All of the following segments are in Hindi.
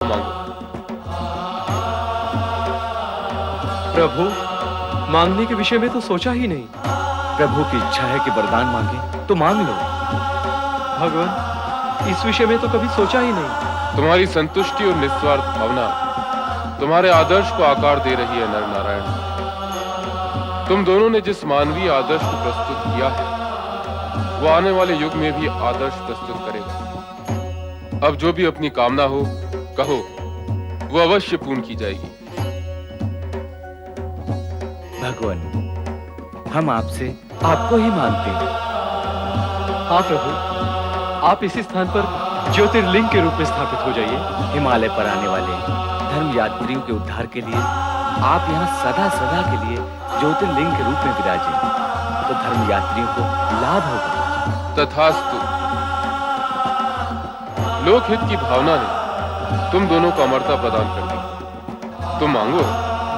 मांगो। प्रभु, मांगने के विषय में तो सोचा ही नहीं। प्रभु की इच्छा है कि वरदान मांगे तो मांग लो। भगवान, इस विषय में तो कभी सोचा ही नहीं। तुम्हारी संतुष्टि और निस्वार्थ भावना तुम्हारे आदर्श को आकार दे रही है नर नारायण। तुम दोनों ने जिस मानवीय आदर्श को प्रस्तुत किया है वो आने वाले युग में भी आदर्श प्रस्तुत करेगा। अब जो भी अपनी कामना हो कहो, वो अवश्य पूर्ण की जाएगी। भगवान, हम आपसे आपको ही मानते हैं। हाँ प्रभु, आप इसी स्थान पर ज्योतिर्लिंग के रूप में स्थापित हो जाइए। हिमालय पर आने वाले धर्म यात्रियों के उद्धार के लिए आप यहाँ सदा सदा के लिए ज्योतिर्लिंग के रूप में विराजें, तो धर्म यात्रियों को लाभ होगा। तथास्तु। लोकहित की भावना ने तुम दोनों को अमरता प्रदान कर दी। तुम मांगो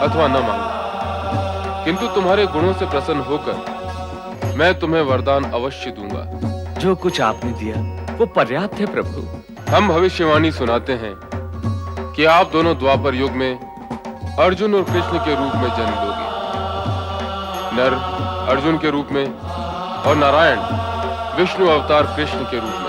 अथवा न मांगो, किंतु तुम्हारे गुणों से प्रसन्न होकर मैं तुम्हें वरदान अवश्य दूंगा। जो कुछ आपने दिया वो पर्याप्त है प्रभु। हम भविष्यवाणी सुनाते हैं कि आप दोनों द्वापर युग में अर्जुन और कृष्ण के रूप में जन्म लोगे। नर अर्जुन के रूप में और नारायण विष्णु अवतार कृष्ण के रूप में।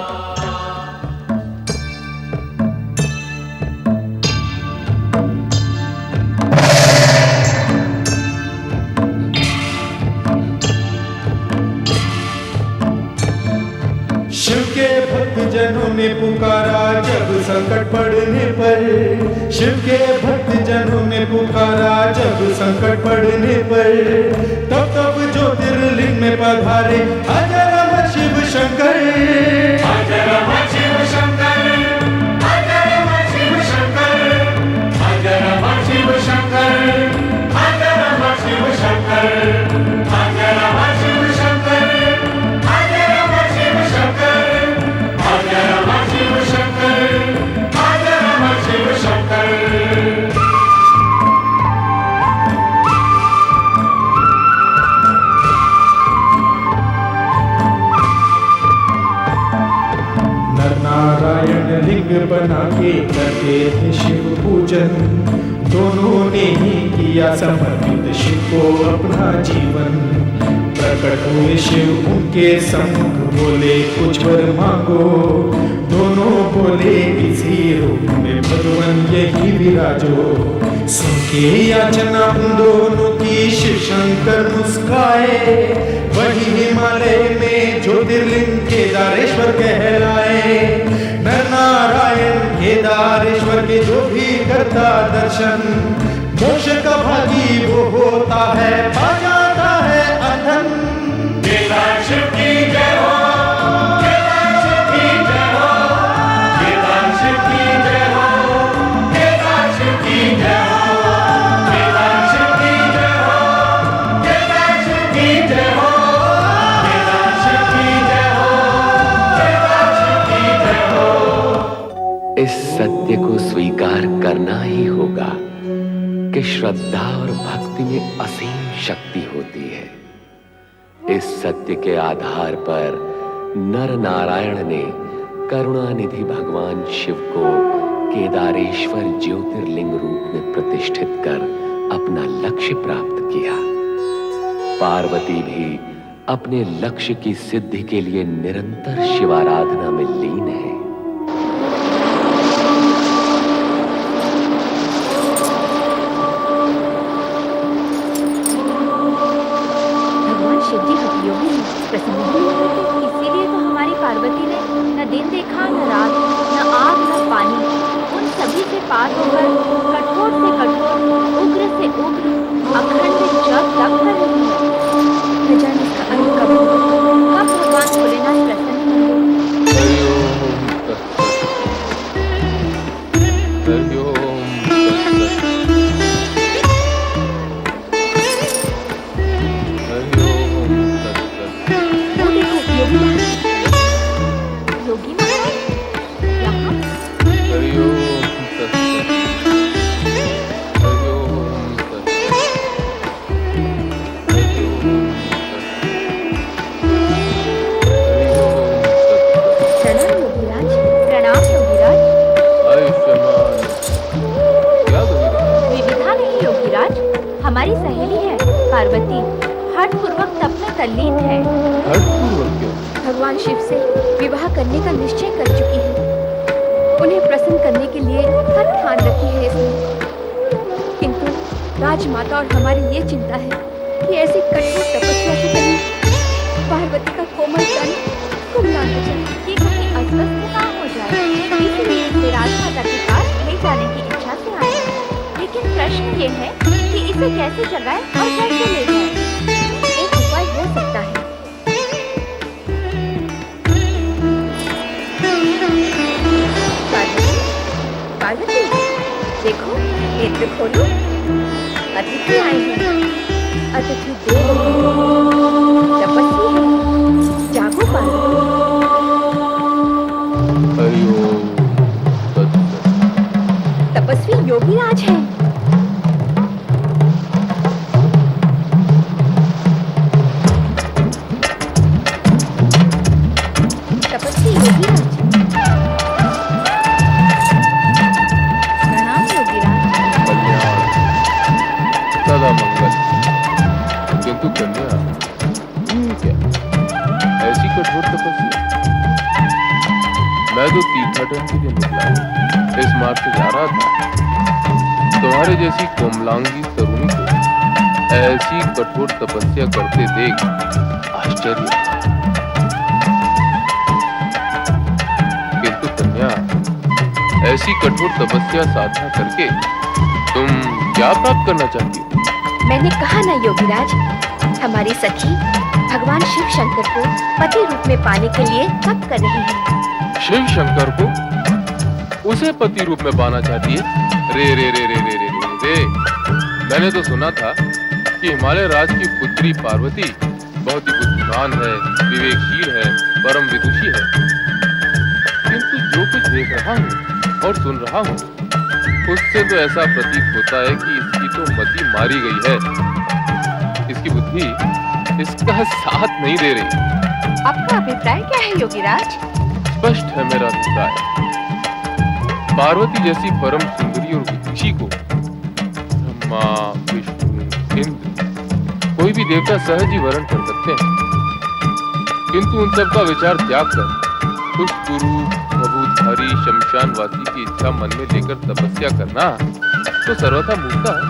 शिव के भक्त जनों ने पुकारा जब संकट पड़ने पर। शिव के भक्त जनों ने पुकारा जब संकट पड़ने पर। तब तब ज्योतिर्लिंग में पधारे अजर अमर शिव शंकर। अजर अमर शिव शंकर, अजर अमर शिव शंकर, अजर अमर शिव शंकर, अजर अमर शिव शंकर, अजर अमर शिव शंकर, अजर अमर शिव शंकर, अजर अमर शिव शंकर, अजर अमर शिव शंकर। नर नारायण लिंग बना के करते थे शिव पूजन। दोनों ने ही किया समर्पित शिव को अपना जीवन। प्रकट हुए शिव उनके सम्मुख बोले कुछ वर मांगो। दोनों बोले इसी रूप में भगवान यही विराजो। सुन के याचना उन दोनों की शिव शंकर मुस्काए। वही हिमालय में ज्योतिर्लिंग केदारेश्वर कहलाए। नर नारायण केदारेश्वर के जो भी करता दर्शन, मोक्ष का भागी वो होता है, पा जाता है अधन। केदार शिव की जय हो, केदार शिव की जय हो, केदार शिव की जय हो, केदार शिव की जय हो, केदार शिव की जय हो, केदार शिव की जय हो, केदार शिव की जय हो, केदार शिव की जय हो। इस सत्य को स्वीकार करना ही होगा कि श्रद्धा और भक्ति में असीम शक्ति होती है। इस सत्य के आधार पर नर नारायण ने करुणानिधि भगवान शिव को केदारेश्वर ज्योतिर्लिंग रूप में प्रतिष्ठित कर अपना लक्ष्य प्राप्त किया। पार्वती भी अपने लक्ष्य की सिद्धि के लिए निरंतर शिवाराधना में लीन है। शिव जी हटियोगी प्रसन्न हुए थे, इसीलिए तो हमारी पार्वती ने न दिन देखा न रात, न आग न पानी, उन सभी से पार होकर कठोर से कठोर, उग्र से उग्र, अखंड जप तप कर रही है। न जाने इसका अंत कब होगा, कब भगवान भोलेनाथ प्रसन्न होंगे। हरिओम तत्सत। पार्वती हठपूर्वक तप में तल्लीन है। हठपूर्वक क्यों? भगवान शिव से विवाह करने का निश्चय कर चुकी है। उन्हें प्रसन्न करने के लिए हर ठान रखी है इसने। किंतु राजमाता और हमारी ये चिंता है कि ऐसी कठोर तपस्या से कहीं पार्वती का कोमल तन कुमला न जाए, कि कहीं अस्वस्थ ना हो जाए। इसलिए इसे राजमाता के पास ले जाने की इच्छा से आए हैं। लेकिन प्रश्न ये है कि इसे कैसे जगाए और कैसे ले जाए। एक उपाय हो सकता है। पार्वती, देखो, नेत्र खोलो। अतिथि आए हैं। अतिथि देव तपस्वी है। जागो पार्वती। हरिओम तत्सत। तपस्वी योगीराज हैं। तपस्वी योगीराज। प्रणाम योगीराज। कल्याण सदा मंगल। किंतु कन्या, ये क्या? ऐसी कठोर तपस्या? मैं तो तीर्थाटन के लिए निकला हूं। इस मार्ग से जा रहा था। तुम्हारे जैसी कोमलांगी तरुणी को ऐसी कठोर तपस्या करते देख आश्चर्य। किंतु कन्या, ऐसी कठोर तपस्या साधना करके तुम क्या प्राप्त करना चाहती हो? मैंने कहा ना योगीराज, हमारी सखी भगवान शिव शंकर को पति रूप में पाने के लिए तप कर रही है। शिव शंकर को उसे पति रूप में पाना चाहती है? रे रे रे रे रे रे रे रे। मैंने तो सुना था कि हिमालय राज की पुत्री पार्वती बहुत ही बुद्धिमान है, विवेकशील है, परम विदुषी है। किंतु जो कुछ देख रहा हूँ और सुन रहा हूँ, उससे तो ऐसा प्रतीत होता है कि इसकी तो मति मारी गई है। इसकी बुद्धि इसका साथ नहीं दे रही। आपका अभिप्राय क्या है योगीराज? स्पष्ट है मेरा अभिप्राय। पार्वती जैसी परम सुंदरी और विदुषी को ब्रह्मा, विष्णु, इंद्र, कोई भी देवता सहज ही वर्ण कर सकते हैं। किंतु उन सब का विचार त्याग कर उस गुरु भभूधारी शमशानवासी की इच्छा मन में लेकर तपस्या करना तो सर्वथा मूर्खता है,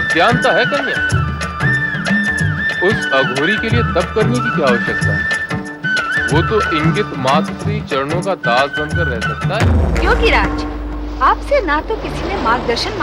अज्ञानता है कन्या। उस अघोरी के लिए तप करने की क्या आवश्यकता है? वो तो इंगित मात्र ही चरणों का दास बनकर रह सकता है। योगीराज, आपसे ना तो किसी ने मार्गदर्शन